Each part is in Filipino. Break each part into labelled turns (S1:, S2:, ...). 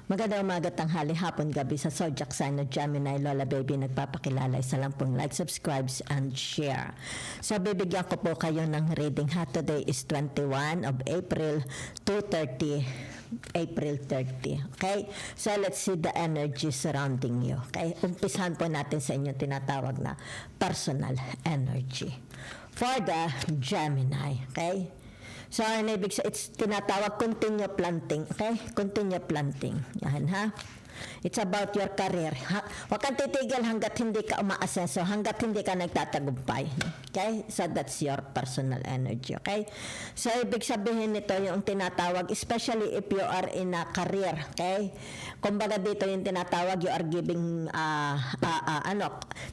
S1: Magandang umaga, tanghali, hapon, gabi sa Zodiac sign of Gemini, Lola Baby, nagpapakilala. Isa lang pong like, subscribes, and share. So, bibigyan ko po kayo ng reading ha. Today is 21 of April, 2:30, April 30. Okay? So, let's see the energy surrounding you. Okay? Umpisahan po natin sa inyo tinatawag na personal energy. For the Gemini. Okay? So, ano ibig sabihin? It's tinatawag continue planting. Okay? Continue planting. Yan, ha? It's about your career. Huwag kang titigil hanggat hindi ka umaasenso, hanggat hindi ka nagtatagumpay. Okay? So, that's your personal energy. Okay? So, ibig sabihin nito yung tinatawag, especially if you are in a career. Okay? Kumbaga dito yung tinatawag, you are giving,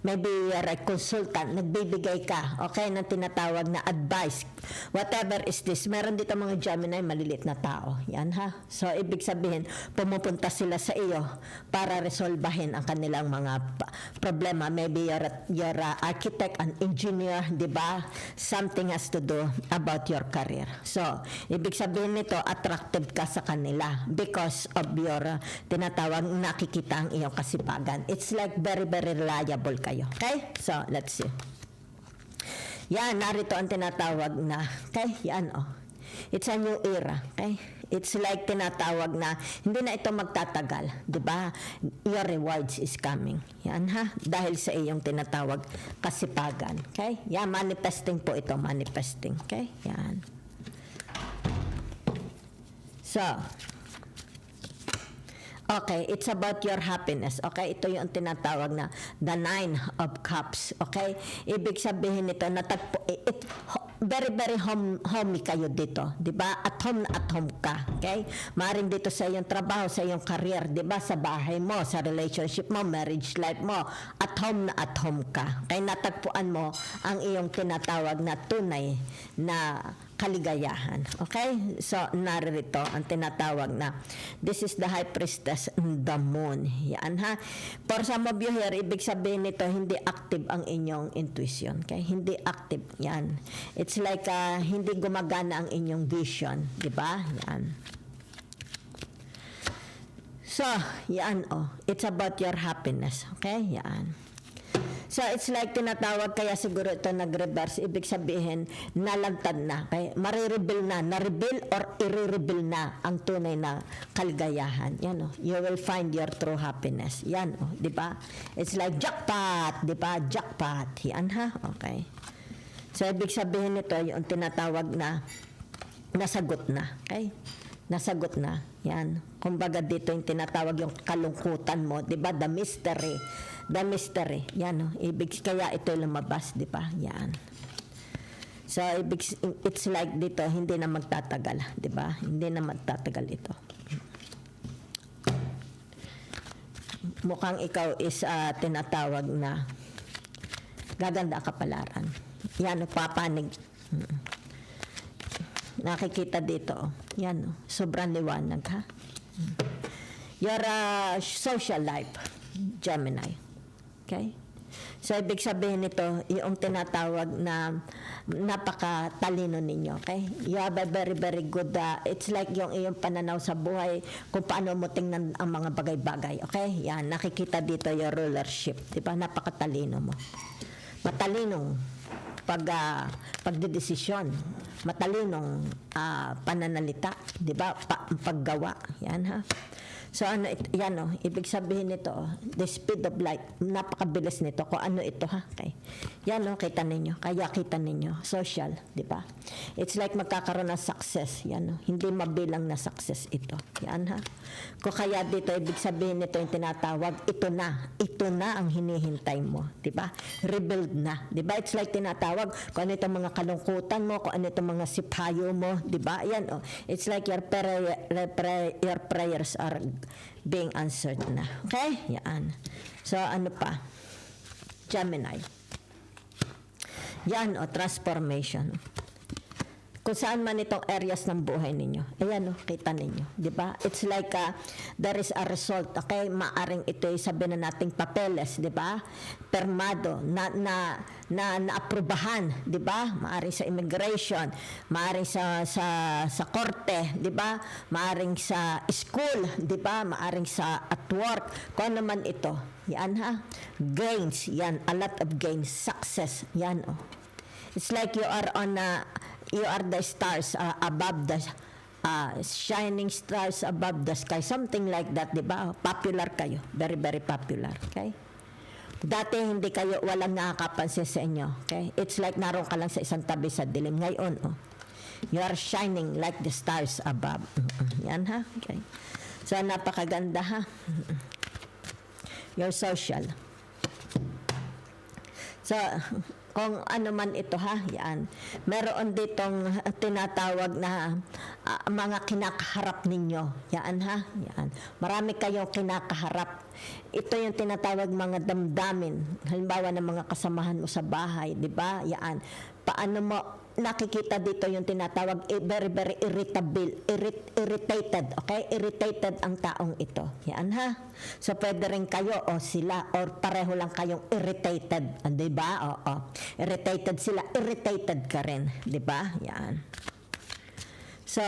S1: maybe you're a consultant, nagbibigay ka, okay, ng tinatawag na advice. Whatever is this. Meron dito mga Gemini, malilit na tao. Yan, ha? So, ibig sabihin, pumupunta sila sa iyo para resolbahin ang kanilang mga problema. Maybe you're a architect, an engineer, di ba? Something has to do about your career. So, ibig sabihin nito, attractive ka sa kanila because of your tinatawag, nakikita ang iyong kasipagan. It's like very, very reliable kayo. Okay? So, let's see. Yan, narito ang tinatawag na, okay? Yan, oh. It's a new era, okay? It's like tinatawag na hindi na ito magtatagal, 'di ba? Your rewards is coming. Yan, ha? Dahil sa iyong tinatawag kasipagan, okay? Yan, manifesting po ito, manifesting, okay? Yan. So, okay, it's about your happiness. Okay, ito yung tinatawag na the 9 of cups. Okay, ibig sabihin nito, very, very homey kayo dito. Diba? At home ka. Okay, maaaring dito sa iyong trabaho, sa iyong career, diba? Sa bahay mo, sa relationship mo, marriage life mo. At home ka. Okay, natagpuan mo ang iyong tinatawag na tunay na kaligayahan. Okay? So, narito ang tinatawag na this is the high priestess, the moon. Yan, ha? For some of you here, ibig sabihin nito, hindi active ang inyong intuition. Okay? Hindi active. Yan. It's like hindi gumagana ang inyong vision. Diba? Yan. So, yan, oh. It's about your happiness. Okay? Yan. So, it's like tinatawag, kaya siguro ito nag-reverse. Ibig sabihin, nalagtad na. Okay? Marireveal na. Na-reveal or i-reveal na ang tunay na kaligayahan. Yan, oh. You will find your true happiness. Yan, oh. Diba? It's like jackpot. Diba? Jackpot. Yan, ha? Okay. So, ibig sabihin nito, yung tinatawag na nasagot na. Okay? Nasagot na. Yan. Kumbaga dito yung tinatawag yung kalungkutan mo. Diba? The mystery. The mystery. Yan, no? Ibig, kaya ito lumabas, di ba? Yan. So, it's like dito, hindi na magtatagal, di ba? Hindi na magtatagal ito. Mukhang ikaw is tinatawag na gaganda kapalaran. Yan, papanig. Nakikita dito. Yan, no? Sobrang liwanag, ha? Your social life, Gemini. Okay? So, ibig sabihin nito, yung tinatawag na napakatalino ninyo. Okay? You have a very, very good, it's like yung iyong pananaw sa buhay, kung paano mo tingnan ang mga bagay-bagay. Okay? Yan, nakikita dito yung rulership. Diba? Napakatalino mo. Matalinong pagdedesisyon. Matalinong pananalita. Diba? Paggawa. Yan, ha? So, ano, yan, oh, ibig sabihin nito, the speed of light, napakabilis nito, kung ano ito, ha? Okay. Yan, oh, kita ninyo, kaya kita ninyo, social, di ba? It's like magkakaroon ng success, yan, oh, hindi mabilang na success ito, yan, ha? Kung kaya dito, ibig sabihin nito yung tinatawag, ito na ang hinihintay mo, di ba? Rebuild na, di ba? It's like tinatawag, kung ano itong mga kalungkutan mo, kung ano itong mga sipayo mo, di ba? Yan, oh, it's like your prayers are being answered na. Okay? Yan. So, ano pa? Gemini. Yan, o, transformation. kung saan man itong areas ng buhay ninyo. Ayan, kita ninyo. Di ba? It's like there is a result. Okay? Maaring ito ay sabihin na nating papeles. Di ba? Permado. Na-aprobahan. Di ba? Maaring sa immigration. Maaring sa korte. Di ba? Maaring sa school. Di ba? Maaring sa at work. Kung ano man ito. Yan ha. Gains. Yan. A lot of gains. Success. Yan It's like you are the stars above the shining stars above the sky, something like that, di ba? Popular kayo, very very popular, okay? Dati hindi kayo, walang nakakapansin sa inyo, okay? It's like naroon ka lang sa isang tabi sa dilim. Ngayon, you are shining like the stars above. Yan ha, okay? So napakaganda ha. Your social. So kung ano man ito ha, yan. Meron ditong tinatawag na mga kinakaharap ninyo. Yan ha, yan. Marami kayong kinakaharap. Ito yung tinatawag mga damdamin. Halimbawa ng mga kasamahan mo sa bahay, di ba? Yan. Paano mo nakikita dito yung tinatawag very very irritated, okay? Irritated ang taong ito. Yan ha. So pwede rin kayo o sila or pareho lang kayong irritated, di ba? Oo. Irritated sila, irritated ka rin, di ba? Yan. So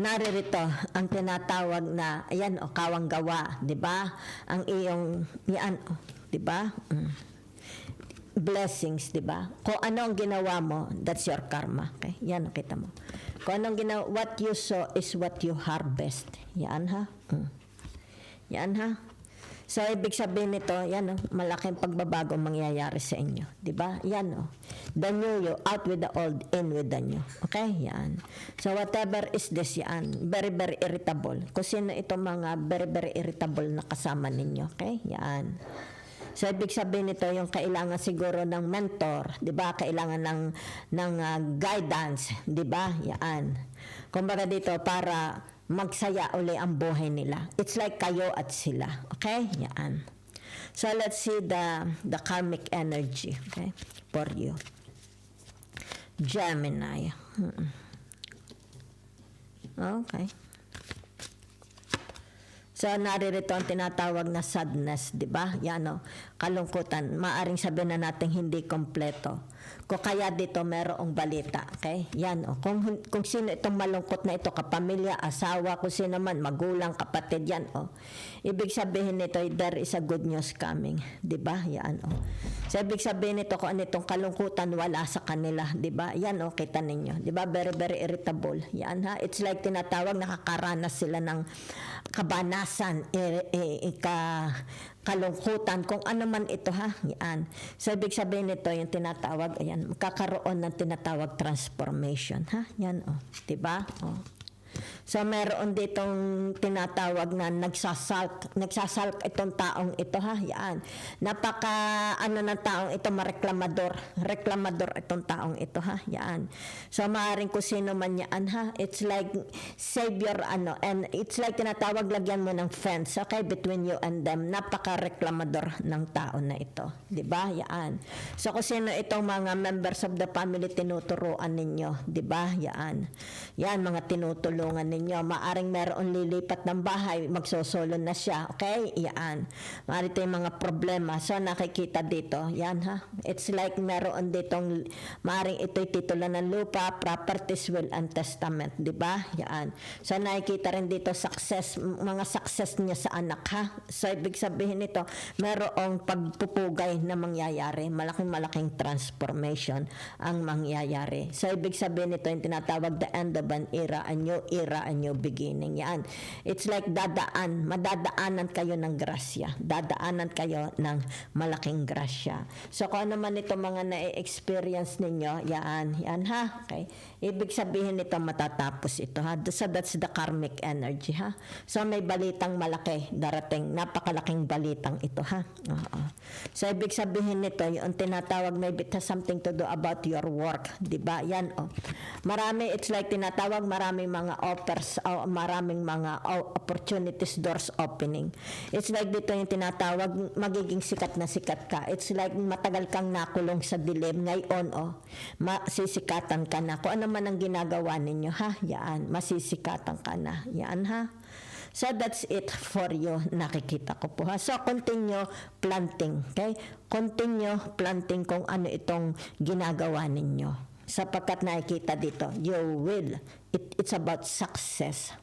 S1: naririto ang tinatawag na ayan kawang gawa, di ba? Ang iyong yan, di ba? Blessings, di ba? Kung ano ang ginawa mo, that's your karma. Okay? Yan, kita mo. Kung anong ginawa, what you sow is what you harvest. Yan ha? Yan ha? So, ibig sabihin nito, yan malaking pagbabago mangyayari sa inyo. Di ba? Yan the new you, out with the old, in with the new. Okay? Yan. So, whatever is this, yan. Very, very irritable. Kung sino itong mga very, very irritable na kasama ninyo. Okay? Yan. So, ibig sabihin nito, yung kailangan siguro ng mentor, di ba? Kailangan ng guidance, di ba? Yan. Kumbaga dito, para magsaya uli ang buhay nila. It's like kayo at sila. Okay? Yan. So, let's see the karmic energy, okay? For you. Gemini. Okay. So, naririto ang tinatawag na sadness, di ba? Yan kalungkutan. Maaring sabihin na natin hindi kompleto. Kung kaya dito merong balita, okay? Yan Kung sino itong malungkot na ito, kapamilya, asawa, kung sino man, magulang, kapatid, yan Ibig sabihin nito, there is a good news coming, di ba? Yan So, ibig sabihin nito, kung ano itong kalungkutan, wala sa kanila, di ba? Yan kita ninyo, di ba? Very, very irritable. Yan ha? It's like tinatawag, nakakaranas sila ng kabanasan, kalungkutan, kung ano man ito ha. Yan. So, ibig sabihin nito, yung tinatawag, ayan, kakaroon ng tinatawag transformation ha. Yan diba? So, meron ditong tinatawag na nagsasalk itong taong ito ha. Yan. Ng taong ito, reklamador itong taong ito ha. Yan. So, maaaring kung sino man yan ha. It's like savior and it's like tinatawag, lagyan mo ng fence, okay, between you and them. Reklamador ng tao na ito. Diba? Yan. So, kung sino itong mga members of the family tinuturuan ninyo. Diba? Yan. Yan, mga tinutulungan ninyo. Maaring meron lilipat ng bahay, magsosolo na siya. Okay? Yan. Maaring ito yung mga problema. So, nakikita dito. Yan ha. It's like meron ditong, maaring ito'y titulo ng lupa, properties, will, and testament. Diba? Yan. So, nakikita rin dito mga success niya sa anak ha. So, ibig sabihin nito, merong pagpupugay na mangyayari. Malaking transformation ang mangyayari. So, ibig sabihin nito, yung tinatawag the end of an era, a new beginning. Yan. It's like madadaanan kayo ng grasya. Dadaanan kayo ng malaking grasya. So, kung ano man ito mga na-experience ninyo, yan ha. Okay? Ibig sabihin nito, matatapos ito ha. So, that's the karmic energy ha. So, may balitang malaki darating. Napakalaking balitang ito ha. So, ibig sabihin nito, yung tinatawag, maybe it has something to do about your work. Diba? Yan Marami, it's like tinatawag, maraming mga offer maraming mga opportunities, doors opening. It's like dito yung tinatawag, magiging sikat na sikat ka. It's like matagal kang nakulong sa dilim, ngayon masisikatan ka na. Kung ano man ang ginagawa ninyo, ha? Yan, masisikatan ka na. Yan, ha? So that's it for you, nakikita ko po, ha? So continue planting, okay? Continue planting kung ano itong ginagawa ninyo. Sapagkat nakikita dito, it's about success.